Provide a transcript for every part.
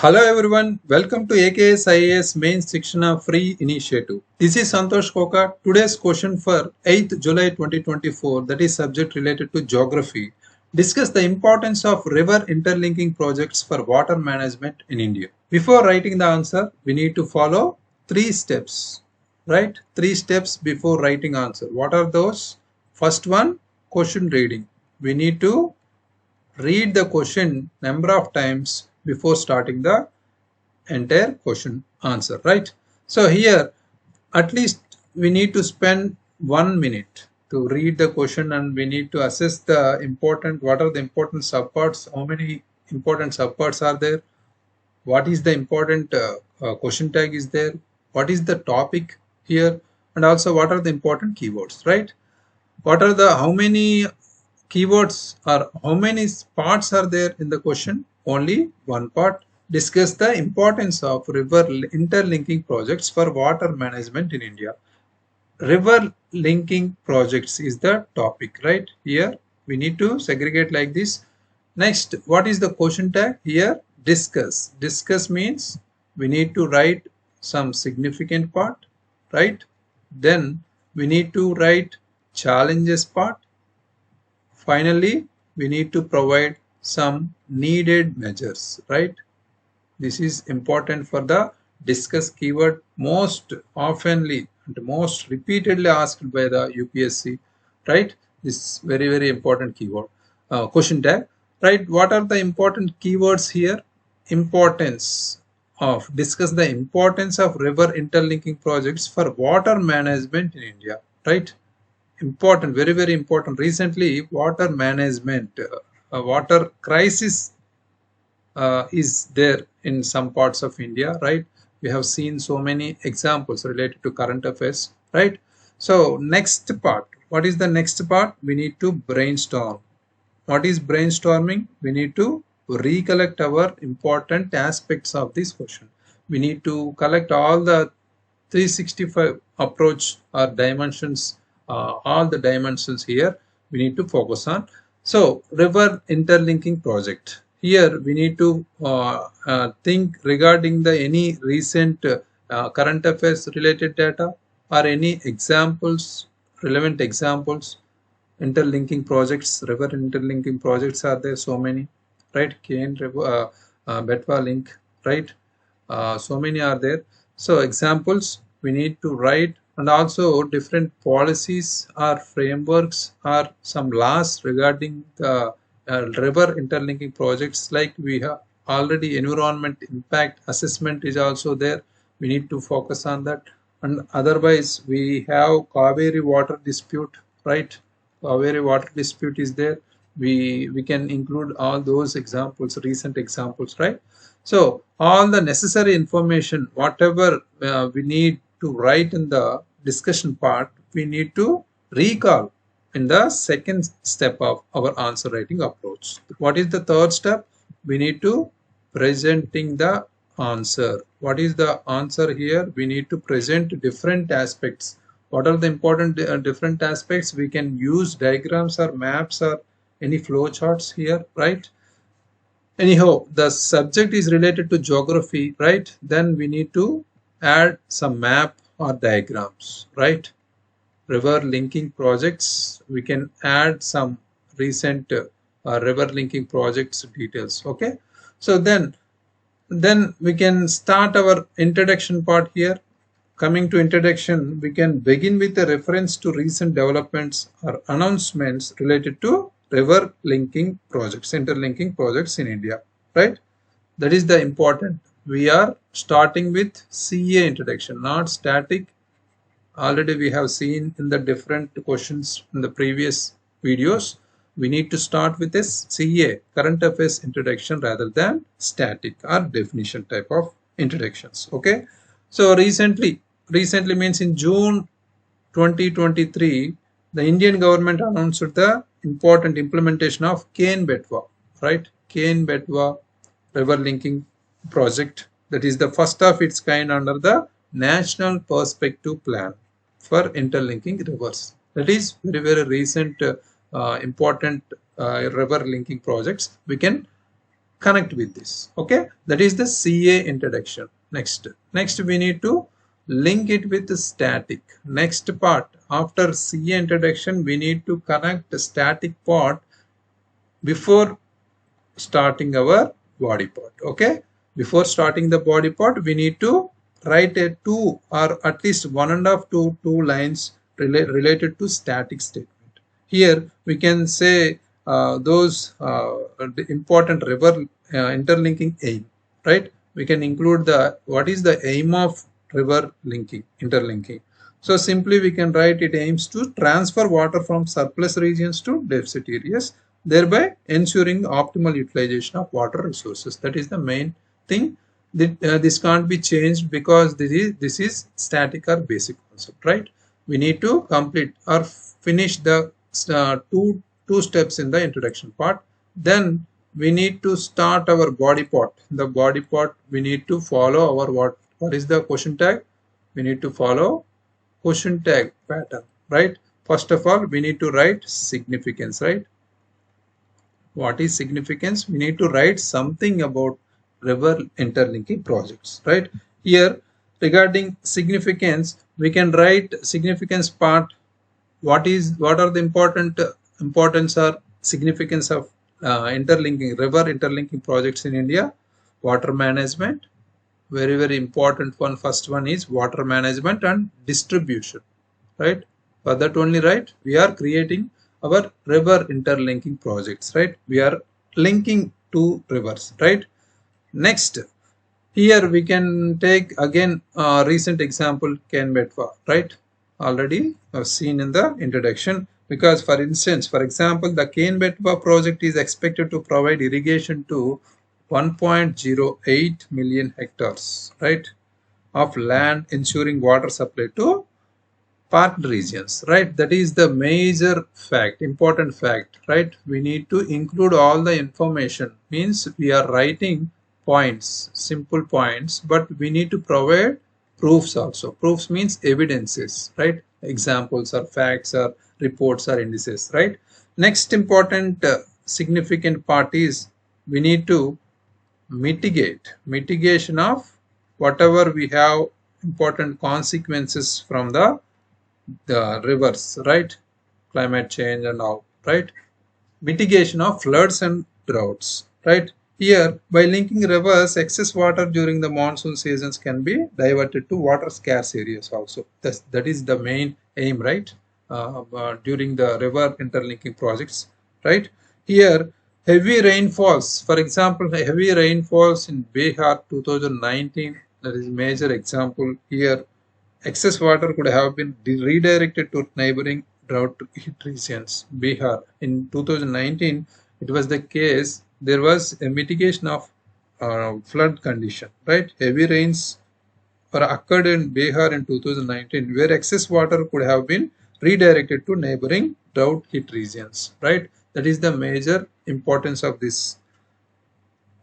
Hello everyone, welcome to AKS IAS Main Shikshana-FREE initiative. This is Santosh Koka. Today's question for 8th July 2024, that is subject related to geography. Discuss the importance of river interlinking projects for water management in India. Before writing the answer, we need to follow 3 steps, right? 3 steps before writing answer. What are those? First one, question reading. We need to read the question number of times before starting the entire question answer, right? So here at least we need to spend 1 minute to read the question, and we need to assess the important, what are the important subparts, how many important subparts are there, what is the important question tag is there, what is the topic here, and also what are the important keywords, right? What are the, how many keywords or how many parts are there in the question? Only one part. Discuss the importance of river interlinking projects for water management in India. River linking projects is the topic, right? Here we need to segregate like this. Next, what is the question tag? Here, discuss. Discuss means we need to write some significant part, right? Then we need to write challenges part. Finally, we need to provide some needed measures, right? This is important for the discuss keyword, most oftenly and most repeatedly asked by the UPSC, right? This is very important keyword, question tag, right? What are the important keywords here? Importance of, discuss the importance of river interlinking projects for water management in India, right? Important, very important. Recently, water management, water crisis is there in some parts of India, right? We have seen so many examples related to current affairs, right? So next part, what is the next part? We need to brainstorm. What is brainstorming? We need to recollect our important aspects of this question. We need to collect all the 365 approach or dimensions, all the dimensions here we need to focus on. So river interlinking project, here we need to think regarding the any recent current affairs related data or any examples, relevant examples. Interlinking projects, river interlinking projects are there, so many, right? Kane river, Betwa link, right? So many are there. So examples we need to write, and also different policies or frameworks or some laws regarding the river interlinking projects. Like we have already environment impact assessment is also there. We need to focus on that. And otherwise we have Kaveri water dispute, right? Kaveri water dispute is there. We can include all those examples, recent examples, right? So all the necessary information, whatever we need to write in the discussion part, we need to recall in the second step of our answer writing approach. What is the third step? We need to presenting the answer. What is the answer here? We need to present different aspects. What are the important different aspects? We can use diagrams or maps or any flow charts here, right? Anyhow, the subject is related to geography, right? Then we need to add some map or diagrams, right? River linking projects, we can add some recent river linking projects details, okay? So then we can start our introduction part here. Coming to introduction, we can begin with a reference to recent developments or announcements related to river linking projects, interlinking projects in India, right? That is the important. We are starting with CA introduction, not static. Already we have seen in the different questions in the previous videos. We need to start with this CA, current affairs introduction, rather than static or definition type of introductions, okay? So recently means in June 2023, the Indian government announced the important implementation of Kane Betwa, right? Kane Betwa river linking project, that is the first of its kind under the National Perspective Plan for interlinking rivers. That is very recent important river linking projects. We can connect with this. Okay, that is the CA introduction. Next we need to link it with the static. Next part, after CA introduction, we need to connect the static part before starting our body part. Okay, before starting the body part, we need to write a 2 or at least 1.5 to 2 lines related to static statement. Here we can say those important river interlinking aim, right? We can include the what is the aim of river linking interlinking. So simply we can write it aims to transfer water from surplus regions to deficit areas, thereby ensuring optimal utilization of water resources. That is the main thing. This can't be changed because this is static or basic concept, right? We need to complete or finish the two steps in the introduction part. Then we need to start our body part. The body part we need to follow our what is the question tag? We need to follow question tag pattern, right? First of all, we need to write significance, right? What is significance? We need to write something about river interlinking projects, right? Here regarding significance, we can write significance part. What are the importance or significance of interlinking river interlinking projects in India? Water management, very important one. First one is water management and distribution, right? For that only, right, we are creating our river interlinking projects, right? We are linking two rivers, right? Next, here we can take again recent example Ken Betwa, right? Already seen in the introduction, because for instance, for example, the Ken Betwa project is expected to provide irrigation to 1.08 million hectares, right, of land, ensuring water supply to parked regions, right? That is the major fact, important fact, right? We need to include all the information. Means we are writing points, simple points, but we need to provide proofs also. Proofs means evidences, right? Examples or facts or reports or indices, right? Next important significant part is we need to mitigation of whatever we have important consequences from the rivers, right? Climate change and all, right? Mitigation of floods and droughts, right? Here, by linking rivers, excess water during the monsoon seasons can be diverted to water scarce areas also. That is the main aim, right? During the river interlinking projects, right? Here, heavy rainfalls, for example, heavy rainfalls in Bihar 2019, that is major example here. Excess water could have been redirected to neighboring drought hit regions. Bihar in 2019, it was the case. There was a mitigation of flood condition, right? Heavy rains occurred in Bihar in 2019, where excess water could have been redirected to neighboring drought hit regions, right? That is the major importance of this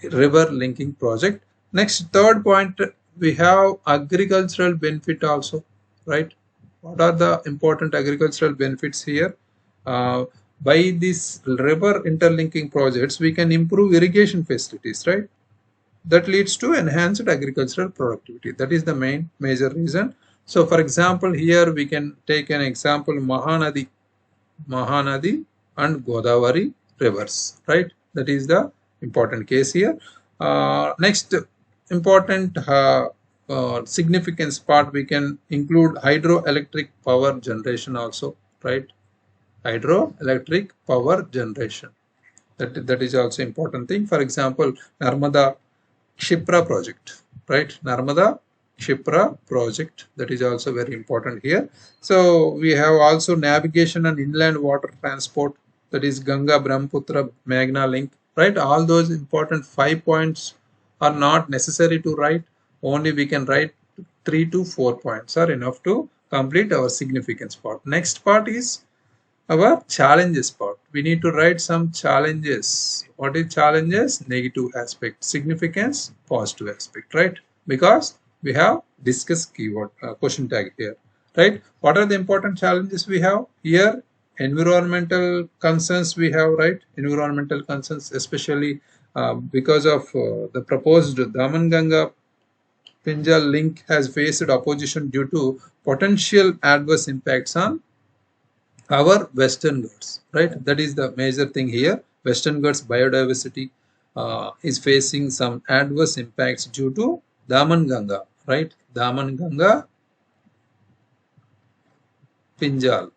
river linking project. Next, third point, we have agricultural benefit also, right? What are the important agricultural benefits here? By this river interlinking projects, we can improve irrigation facilities, right? That leads to enhanced agricultural productivity. That is the major reason. So for example, here we can take an example, Mahanadi and Godavari rivers, right? That is the important case here. Next important significance part, we can include hydroelectric power generation also, right? Hydroelectric power generation. That is also important thing. For example, Narmada Shipra project, right? Narmada Shipra project, that is also very important here. So we have also navigation and inland water transport, that is Ganga Brahmaputra Meghna link, right? All those important 5 points are not necessary to write. Only we can write 3 to 4 points are enough to complete our significance part. Next part is our challenges part. We need to write some challenges. What is challenges? Negative aspect. Significance, positive aspect, right? Because we have discussed keyword question tag here, right? What are the important challenges we have here? Environmental concerns we have, right? Environmental concerns, especially because of the proposed Daman-Ganga Pinjal link has faced opposition due to potential adverse impacts on our Western Ghats, right? That is the major thing here. Western Ghats biodiversity is facing some adverse impacts due to Daman-Ganga, right? Daman-Ganga Pinjal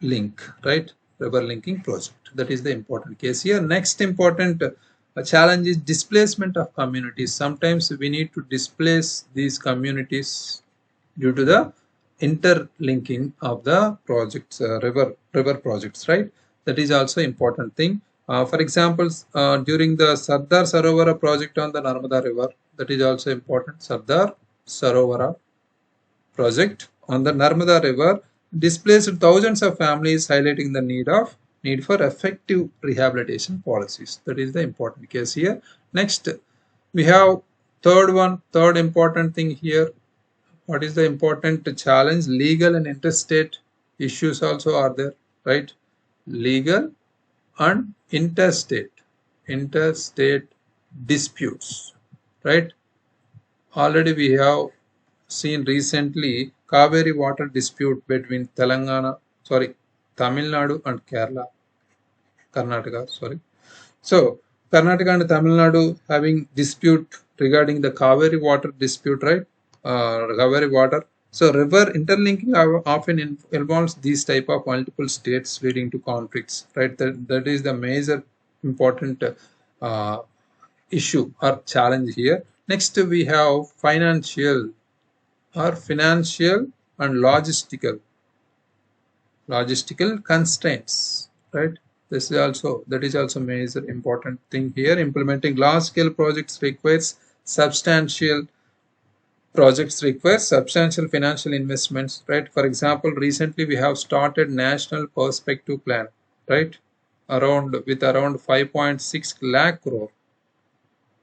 link, right? River linking project. That is the important case here. Next important challenge is displacement of communities. Sometimes we need to displace these communities due to the interlinking of the projects, river projects, right? That is also important thing. For example, during the Sardar Sarovara project on the Narmada River, that is also important. Sardar Sarovara project on the Narmada River displaced thousands of families, highlighting the need for effective rehabilitation policies. That is the important case here. Next, we have third important thing here. What is the important challenge? Legal and interstate issues also are there, right? Legal and interstate disputes, right? Already we have seen recently Kaveri water dispute between Tamil Nadu and Karnataka, sorry. So Karnataka and Tamil Nadu having dispute regarding the Kaveri water dispute, right? Kaveri water. So river interlinking often involves these type of multiple states leading to conflicts, right? That is the major important issue or challenge here. Next we have financial and logistical constraints, right? That is also major important thing here. Implementing large scale projects requires substantial financial investments, right? For example, recently we have started national perspective plan, right? Around 5.6 lakh crore,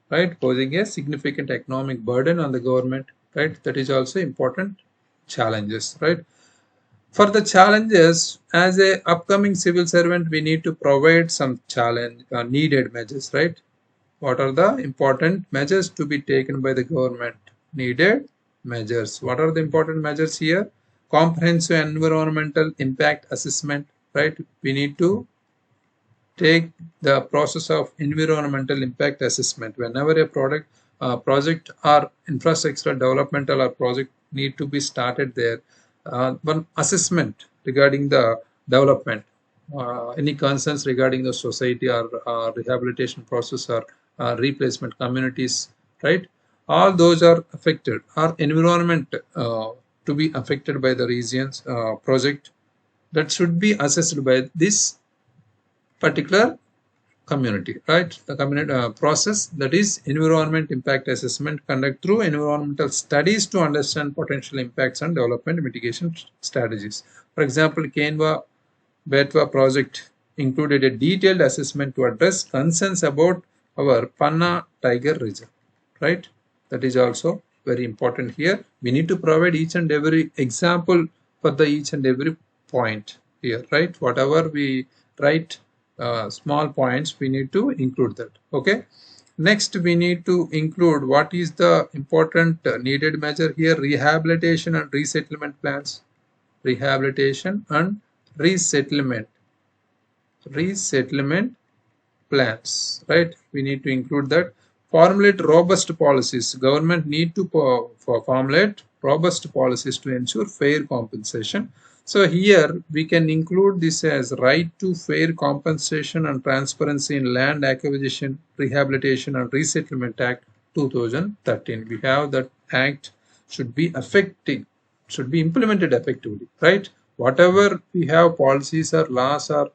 right? Posing a significant economic burden on the government, right? That is also important challenges, right? For the challenges, as a upcoming civil servant, we need to provide some needed measures, right? What are the important measures to be taken by the government? Needed measures. What are the important measures here? Comprehensive environmental impact assessment, right? We need to take the process of environmental impact assessment. Whenever a project or infrastructure developmental or project need to be started there, one assessment regarding the development, any concerns regarding the society or rehabilitation process or replacement communities, right? All those are affected, or environment to be affected by the regions project, that should be assessed by this particular community, right? The community process, that is environment impact assessment, conduct through environmental studies to understand potential impacts and development mitigation strategies. For example, Kenva Betwa project included a detailed assessment to address concerns about our Panna tiger reserve, right? That is also very important here. We need to provide each and every example for each and every point here, right? Whatever we write small points, we need to include that. Okay. Next, we need to include what is the important needed measure here: rehabilitation and resettlement plans. Rehabilitation and resettlement plans, right? We need to include that. Formulate robust policies. Government need to formulate robust policies to ensure fair compensation. So here we can include this as right to fair compensation and transparency in Land Acquisition, Rehabilitation and Resettlement Act 2013. We have that act should be implemented effectively, right? Whatever we have policies or laws or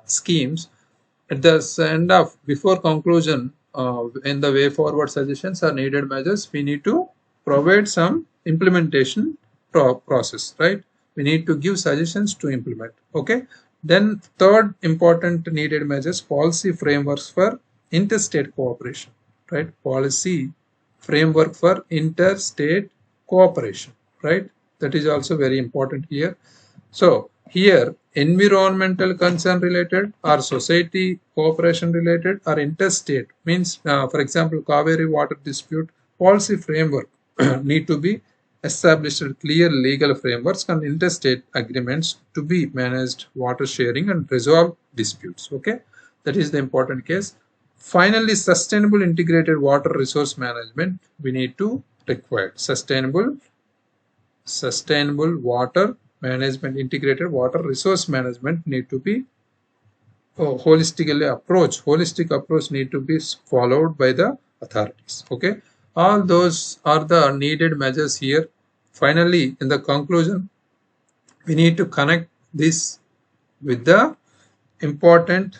schemes, at the end of before conclusion, in the way forward suggestions or needed measures, we need to provide some implementation process, right? We need to give suggestions to implement. Okay. Then third important needed measures: policy frameworks for interstate cooperation, right? Policy framework for interstate cooperation, right? That is also very important here. So Here, environmental concern related or society cooperation related or interstate means, for example, Kaveri water dispute policy framework need to be established clear legal frameworks and interstate agreements to be managed water sharing and resolve disputes. Okay, that is the important case. Finally, sustainable integrated water resource management we need to require sustainable water management, integrated water resource management need to be holistic approach need to be followed by the authorities. Okay, all those are the needed measures here. Finally, in the conclusion, we need to connect this with the important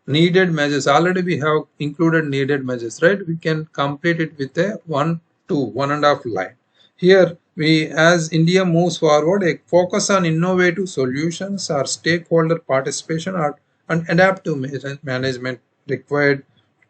needed measures. Already we have included needed measures, right? We can complete it with a 1.5 line. Here we, as India moves forward, a focus on innovative solutions or stakeholder participation and adaptive management required,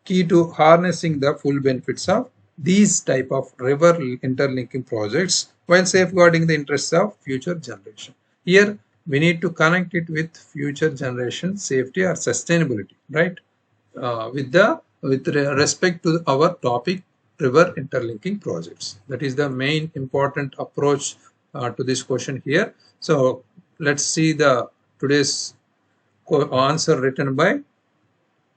key to harnessing the full benefits of these type of river interlinking projects while safeguarding the interests of future generation. Here we need to connect it with future generation safety or sustainability, right? With respect to our topic, river interlinking projects. That is the main important approach to this question here. So let's see the today's answer written by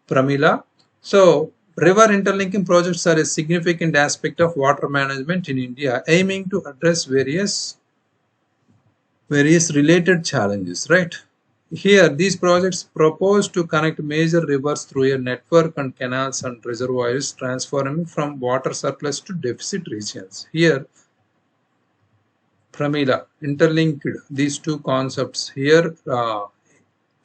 Pramila. So river interlinking projects are a significant aspect of water management in India, aiming to address various related challenges, right? Here, these projects propose to connect major rivers through a network and canals and reservoirs, transforming from water surplus to deficit regions. Here, Pramila interlinked these two concepts here,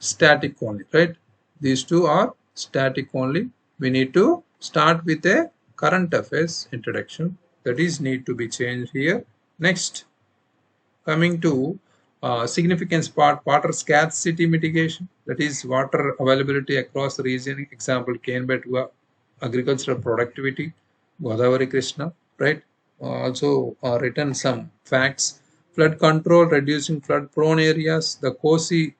static only, right? These two are static only. We need to start with a current affairs introduction, that is need to be changed here. Next, coming to significance part, water scarcity mitigation, that is water availability across the region. Example, cane bed agricultural productivity, Godavari Krishna, right? Also written some facts. Flood control, reducing flood prone areas, the Kosi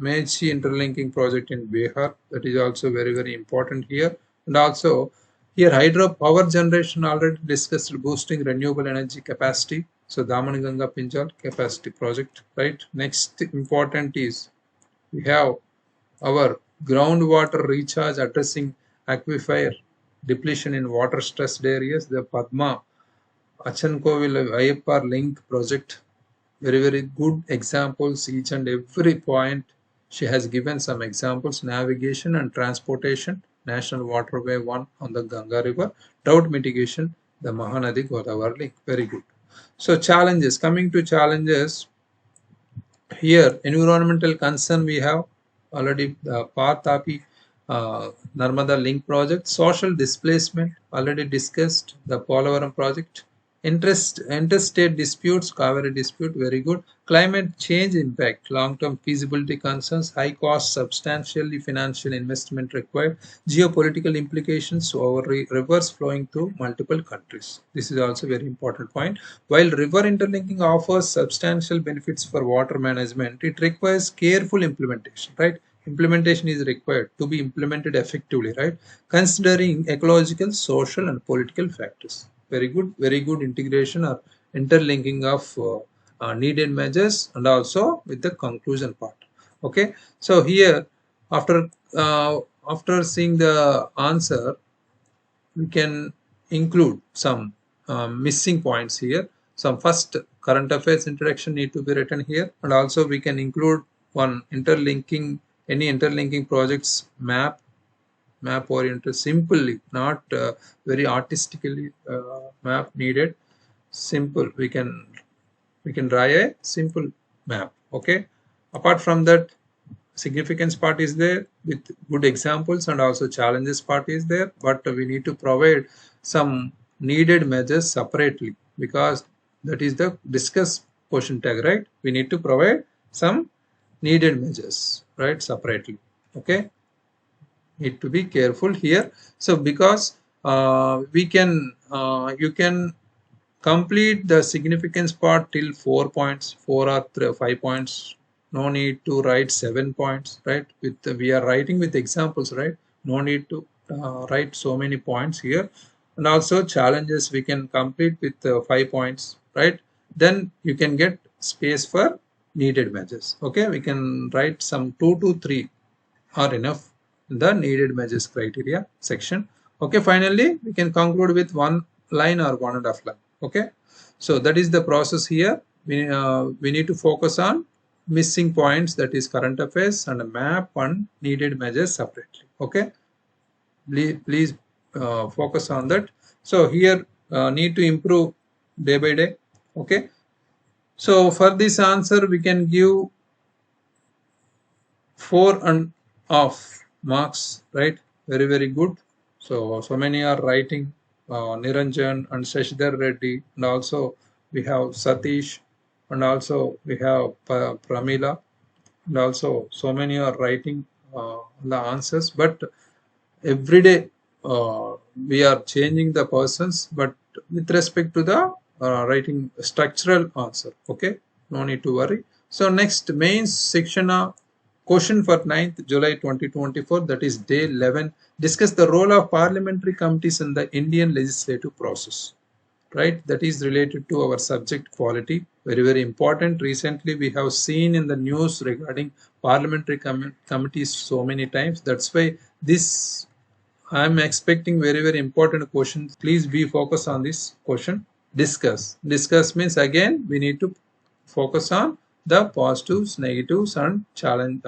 Mechi interlinking project in Bihar, that is also very important here. And also here hydro power generation already discussed, boosting renewable energy capacity. So Daman-Ganga Pinjal capacity project, right? Next important is we have our groundwater recharge addressing aquifer depletion in water stressed areas, the Padma Achankovil IPR link project. Very good examples, each and every point she has given some examples. Navigation and transportation, National Waterway 1 on the Ganga River. Drought mitigation, the Mahanadi Godavari link. Very good. So challenges, coming to challenges, here environmental concern we have already the Par-Tapi Narmada link project. Social displacement already discussed, the Polavaram project. Interstate disputes, Kaveri dispute, very good. Climate change impact, long-term feasibility concerns, high cost, substantially financial investment required. Geopolitical implications over rivers flowing through multiple countries. This is also very important point. While river interlinking offers substantial benefits for water management, it requires careful implementation, right? Implementation is required to be implemented effectively, right? Considering ecological, social and political factors. Very good integration or interlinking of needed measures and also with the conclusion part. Okay, so here after seeing the answer, we can include some missing points here. Some first current affairs introduction need to be written here, and also we can include one interlinking, any interlinking projects map oriented, simply, not very artistically map needed. Simple, we can draw a simple map. Okay, apart from that, significance part is there with good examples, and also challenges part is there, but we need to provide some needed measures separately, because that is the discuss question tag, right? We need to provide some needed measures, right, separately. Okay, need to be careful here. So because you can complete the significance part till 4 points, 4 or 5 points no need to write 7 points, right? We are writing with examples, right? No need to write so many points here. And also challenges we can complete with 5 points, right? Then you can get space for needed measures. Okay, we can write some 2 to 3 are enough in the needed measures criteria section. Okay, finally we can conclude with one line or 1.5 line. Okay, so that is the process here. We need to focus on missing points, that is current affairs, and a map and needed measures separately. Okay, please focus on that. So here need to improve day by day. Okay, so for this answer we can give 4.5 marks, right? Very good. So many are writing, Niranjan and Shashidhar Reddy, and also we have Satish, and also we have Pramila, and also so many are writing the answers. But every day we are changing the persons, but with respect to the writing structural answer. Okay, no need to worry. So next, mains section question for 9th July 2024, that is day 11, discuss the role of parliamentary committees in the Indian legislative process, right? That is related to our subject polity. Very important. Recently we have seen in the news regarding parliamentary committees so many times. That's why this I am expecting very important questions. Please be focused on this question. Discuss means again we need to focus on the positives, negatives, and challenge.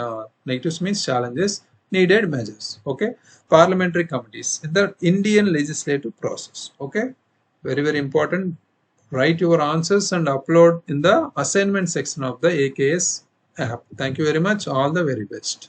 Negatives means challenges, needed measures. Okay, parliamentary committees in the Indian legislative process. Okay, very important. Write your answers and upload in the assignment section of the AKS app. Thank you very much. All the very best.